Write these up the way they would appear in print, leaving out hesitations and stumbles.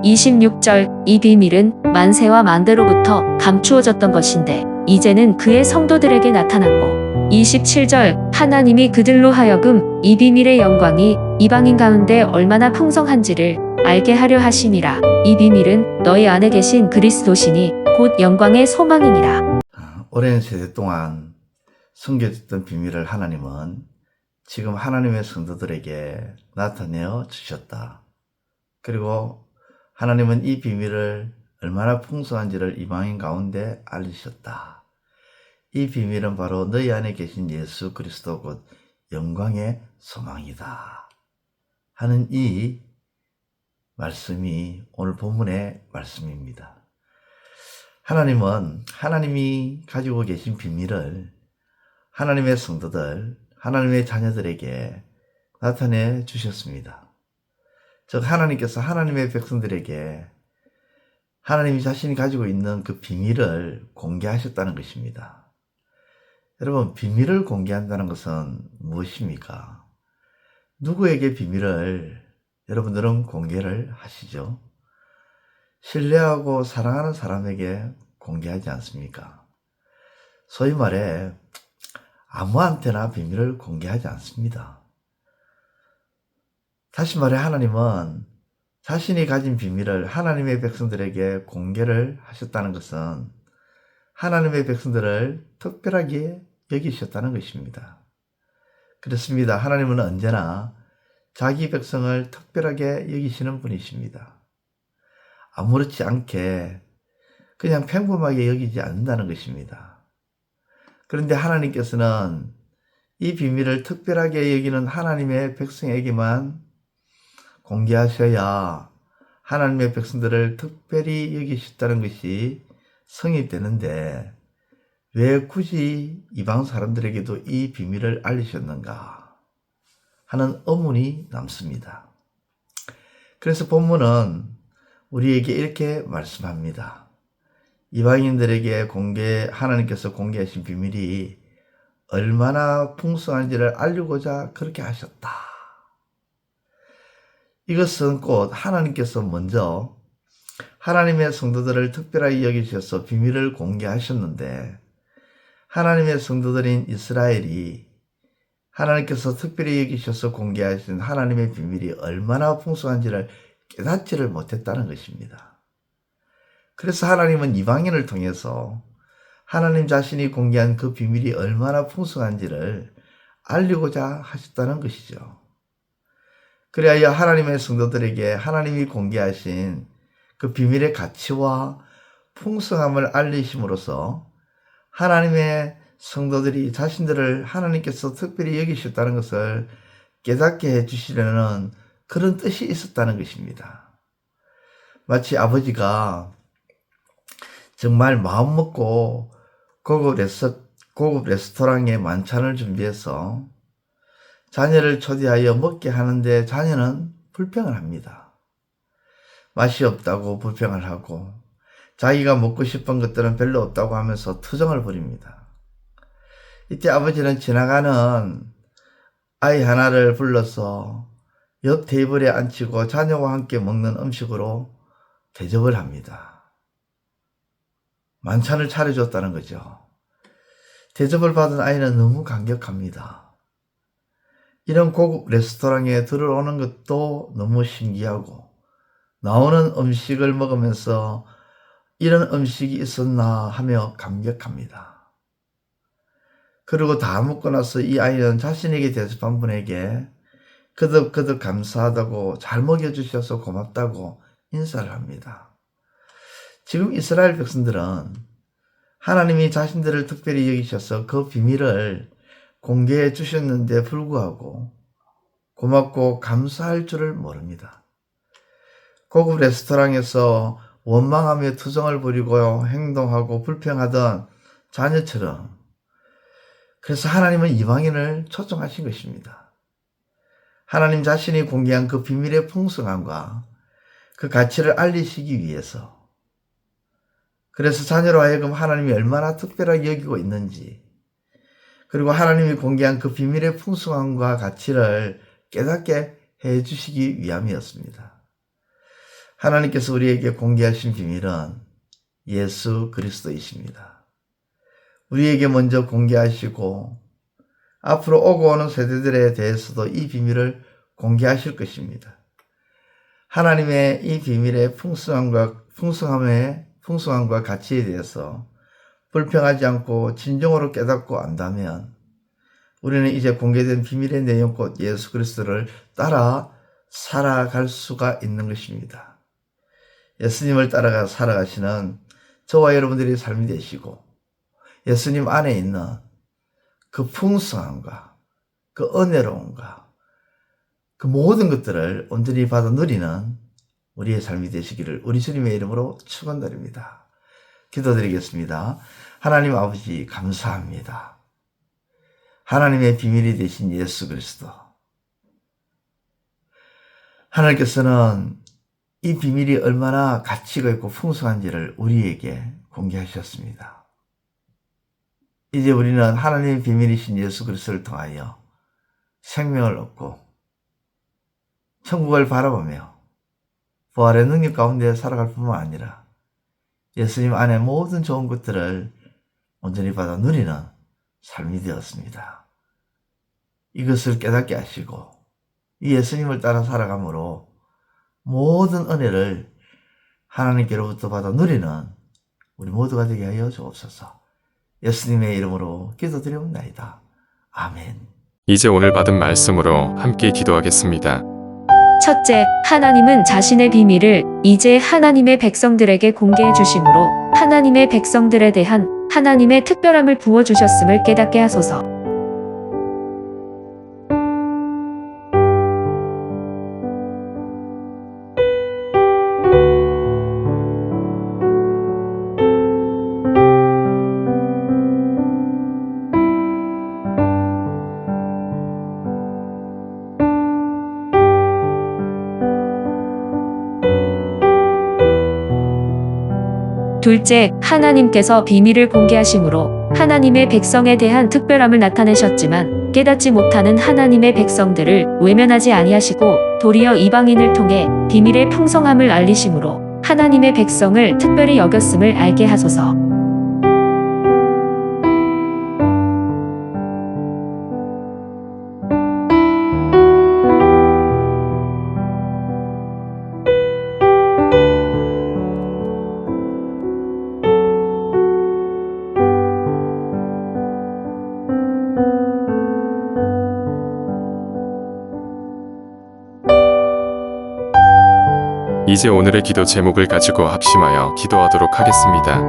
26절 이 비밀은 만세와 만대로부터 감추어졌던 것인데 이제는 그의 성도들에게 나타났고 27절 하나님이 그들로 하여금 이 비밀의 영광이 이방인 가운데 얼마나 풍성한지를 알게 하려 하심이라. 이 비밀은 너희 안에 계신 그리스도시니 곧 영광의 소망이니라. 오랜 세대 동안 숨겨졌던 비밀을 하나님은 지금 하나님의 성도들에게 나타내어 주셨다. 그리고 하나님은 이 비밀을 얼마나 풍성한지를 이방인 가운데 알리셨다. 이 비밀은 바로 너희 안에 계신 예수 그리스도 곧 영광의 소망이다 하는 이 말씀이 오늘 본문의 말씀입니다. 하나님은 하나님이 가지고 계신 비밀을 하나님의 성도들, 하나님의 자녀들에게 나타내 주셨습니다. 즉 하나님께서 하나님의 백성들에게 하나님이 자신이 가지고 있는 그 비밀을 공개하셨다는 것입니다. 여러분, 비밀을 공개한다는 것은 무엇입니까? 누구에게 비밀을 여러분들은 공개를 하시죠? 신뢰하고 사랑하는 사람에게 공개하지 않습니까? 소위 말해 아무한테나 비밀을 공개하지 않습니다. 다시 말해 하나님은 자신이 가진 비밀을 하나님의 백성들에게 공개를 하셨다는 것은 하나님의 백성들을 특별하게 여기셨다는 것입니다. 그렇습니다. 하나님은 언제나 자기 백성을 특별하게 여기시는 분이십니다. 아무렇지 않게 그냥 평범하게 여기지 않는다는 것입니다. 그런데 하나님께서는 이 비밀을 특별하게 여기는 하나님의 백성에게만 공개하셔야 하나님의 백성들을 특별히 여기셨다는 것이 성립되는데 왜 굳이 이방 사람들에게도 이 비밀을 알리셨는가 하는 의문이 남습니다. 그래서 본문은 우리에게 이렇게 말씀합니다. 이방인들에게 하나님께서 공개하신 비밀이 얼마나 풍성한지를 알리고자 그렇게 하셨다. 이것은 곧 하나님께서 먼저 하나님의 성도들을 특별하게 여기셔서 비밀을 공개하셨는데 하나님의 성도들인 이스라엘이 하나님께서 특별히 여기셔서 공개하신 하나님의 비밀이 얼마나 풍성한지를 깨닫지를 못했다는 것입니다. 그래서 하나님은 이방인을 통해서 하나님 자신이 공개한 그 비밀이 얼마나 풍성한지를 알리고자 하셨다는 것이죠. 그래야 하나님의 성도들에게 하나님이 공개하신 그 비밀의 가치와 풍성함을 알리심으로써 하나님의 성도들이 자신들을 하나님께서 특별히 여기셨다는 것을 깨닫게 해주시려는 그런 뜻이 있었다는 것입니다. 마치 아버지가 정말 마음먹고 고급 레스토랑에 만찬을 준비해서 자녀를 초대하여 먹게 하는데 자녀는 불평을 합니다. 맛이 없다고 불평을 하고 자기가 먹고 싶은 것들은 별로 없다고 하면서 투정을 벌입니다. 이때 아버지는 지나가는 아이 하나를 불러서 옆 테이블에 앉히고 자녀와 함께 먹는 음식으로 대접을 합니다. 만찬을 차려줬다는 거죠. 대접을 받은 아이는 너무 감격합니다. 이런 고급 레스토랑에 들어오는 것도 너무 신기하고 나오는 음식을 먹으면서 이런 음식이 있었나 하며 감격합니다. 그리고 다 먹고 나서 이 아이는 자신에게 대접한 분에게 거듭거듭 감사하다고 잘 먹여주셔서 고맙다고 인사를 합니다. 지금 이스라엘 백성들은 하나님이 자신들을 특별히 여기셔서 그 비밀을 공개해 주셨는데 불구하고 고맙고 감사할 줄을 모릅니다. 고급 레스토랑에서 원망하며 투정을 부리고 행동하고 불평하던 자녀처럼 그래서 하나님은 이방인을 초청하신 것입니다. 하나님 자신이 공개한 그 비밀의 풍성함과 그 가치를 알리시기 위해서 그래서 자녀로 하여금 하나님이 얼마나 특별하게 여기고 있는지 그리고 하나님이 공개한 그 비밀의 풍성함과 가치를 깨닫게 해주시기 위함이었습니다. 하나님께서 우리에게 공개하신 비밀은 예수 그리스도이십니다. 우리에게 먼저 공개하시고 앞으로 오고 오는 세대들에 대해서도 이 비밀을 공개하실 것입니다. 하나님의 이 비밀의 풍성함과 가치에 대해서 불평하지 않고 진정으로 깨닫고 안다면 우리는 이제 공개된 비밀의 내용 곧 예수 그리스도를 따라 살아갈 수가 있는 것입니다. 예수님을 따라가 살아가시는 저와 여러분들의 삶이 되시고 예수님 안에 있는 그 풍성함과 그 은혜로움과 그 모든 것들을 온전히 받아 누리는 우리의 삶이 되시기를 우리 주님의 이름으로 축원드립니다. 기도드리겠습니다. 하나님 아버지 감사합니다. 하나님의 비밀이 되신 예수 그리스도. 하나님께서는 이 비밀이 얼마나 가치가 있고 풍성한지를 우리에게 공개하셨습니다. 이제 우리는 하나님의 비밀이신 예수 그리스도를 통하여 생명을 얻고 천국을 바라보며 부활의 능력 가운데 살아갈 뿐만 아니라 예수님 안에 모든 좋은 것들을 온전히 받아 누리는 삶이 되었습니다. 이것을 깨닫게 하시고 이 예수님을 따라 살아감으로 모든 은혜를 하나님께로부터 받아 누리는 우리 모두가 되게 하여 주옵소서. 예수님의 이름으로 기도드리옵나이다. 아멘. 이제 오늘 받은 말씀으로 함께 기도하겠습니다. 첫째, 하나님은 자신의 비밀을 이제 하나님의 백성들에게 공개해 주심으로 하나님의 백성들에 대한 하나님의 특별함을 부어주셨음을 깨닫게 하소서. 둘째, 하나님께서 비밀을 공개하심으로 하나님의 백성에 대한 특별함을 나타내셨지만 깨닫지 못하는 하나님의 백성들을 외면하지 아니하시고 도리어 이방인을 통해 비밀의 풍성함을 알리심으로 하나님의 백성을 특별히 여겼음을 알게 하소서. 이제 오늘의 기도 제목을 가지고 합심하여 기도하도록 하겠습니다.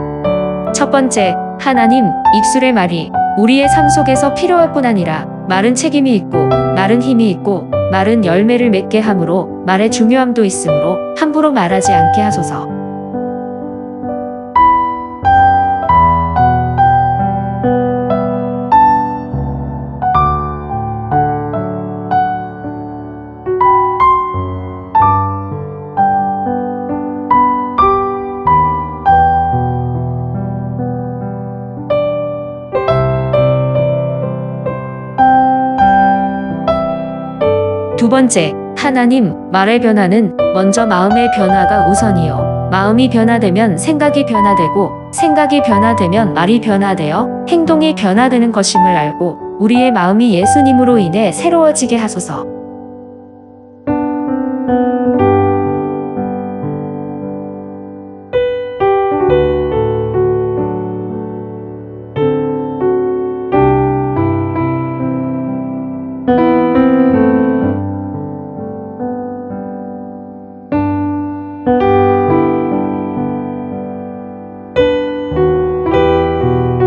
첫 번째, 하나님, 입술의 말이 우리의 삶 속에서 필요할 뿐 아니라 말은 책임이 있고 말은 힘이 있고 말은 열매를 맺게 함으로 말의 중요함도 있으므로 함부로 말하지 않게 하소서. 두 번째, 하나님, 말의 변화는 먼저 마음의 변화가 우선이요. 마음이 변화되면 생각이 변화되고 생각이 변화되면 말이 변화되어 행동이 변화되는 것임을 알고 우리의 마음이 예수님으로 인해 새로워지게 하소서.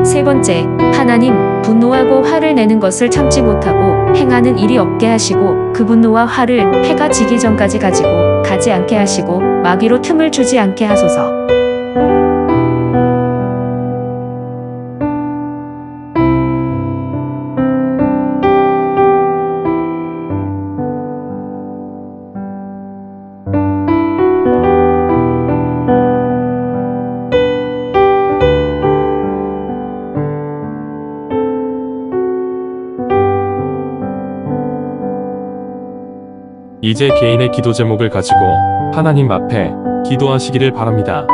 세 번째, 하나님, 분노하고 화를 내는 것을 참지 못하고 행하는 일이 없게 하시고 그 분노와 화를 해가 지기 전까지 가지고 가지 않게 하시고 마귀로 틈을 주지 않게 하소서. 이제 개인의 기도 제목을 가지고 하나님 앞에 기도하시기를 바랍니다.